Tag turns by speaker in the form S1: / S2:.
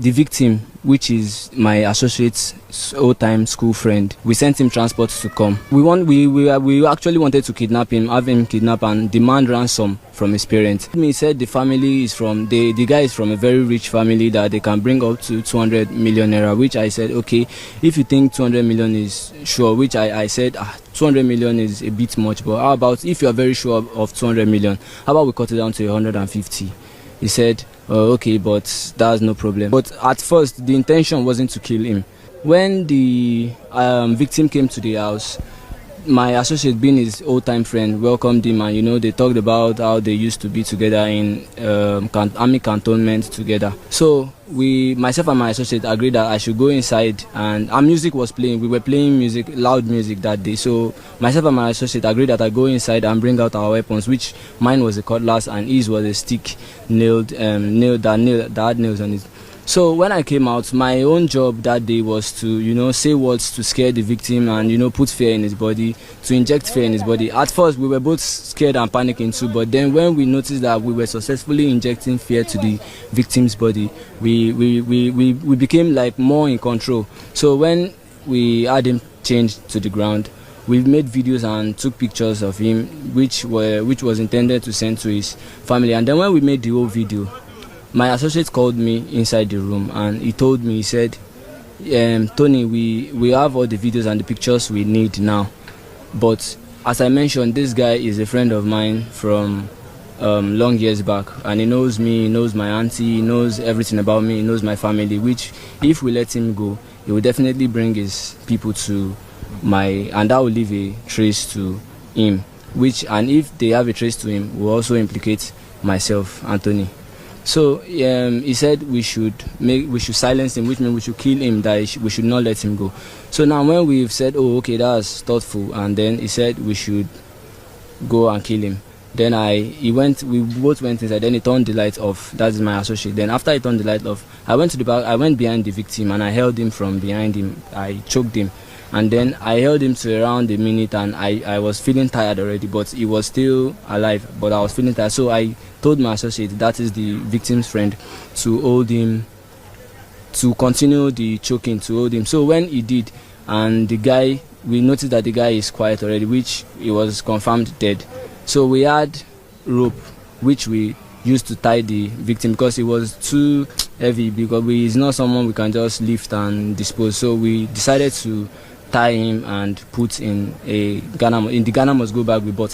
S1: the victim, which is my associate's old-time school friend, we sent him transport to come. We actually wanted to kidnap him, have him kidnapped and demand ransom from his parents. He said the family is from, the guy is from a very rich family that they can bring up to 200 million naira, which I said, okay, if you think 200 million is sure, which I said, 200 million is a bit much, but how about if you are very sure of 200 million, how about we cut it down to 150? He said, okay, but that's no problem. But at first, the intention wasn't to kill him. When the victim came to the house, my associate, being his old-time friend, welcomed him, and they talked about how they used to be together in army cantonment together. So myself and my associate agreed that I should go inside, and our music was playing. We were playing music, loud music that day. So myself and my associate agreed that I go inside and bring out our weapons, which mine was a cutlass and his was a stick that had nails on it. So when I came out, my own job that day was to, say words to scare the victim and, put fear in his body, to inject fear in his body. At first, we were both scared and panicking too, but then when we noticed that we were successfully injecting fear to the victim's body, we became like more in control. So when we had him changed to the ground, we made videos and took pictures of him, which was intended to send to his family. And then when we made the whole video, my associate called me inside the room and he told me, he said, Tony, we have all the videos and the pictures we need now. But as I mentioned, this guy is a friend of mine from long years back, and he knows me, he knows my auntie, he knows everything about me, he knows my family, which if we let him go, he will definitely bring his people to and that will leave a trace to him, and if they have a trace to him, will also implicate myself, Anthony. So he said we should silence him, which means we should kill him, that we should not let him go. So now when we've said, oh, okay, that's thoughtful, and then he said we should go and kill him. Then we both went inside, then he turned the light off. That is my associate. Then after he turned the light off, I went to the back, I went behind the victim and I held him from behind him. I choked him. And then I held him to around a minute, and I was feeling tired already, but he was still alive, but I was feeling tired. So I told my associate, that is the victim's friend, to hold him, to continue the choking, to hold him. So when he did, and we noticed that the guy is quiet already, which he was confirmed dead. So we had rope, which we used to tie the victim because he was too heavy, because he's not someone we can just lift and dispose. So we decided to tie him and put in the Ghana must go bag we bought.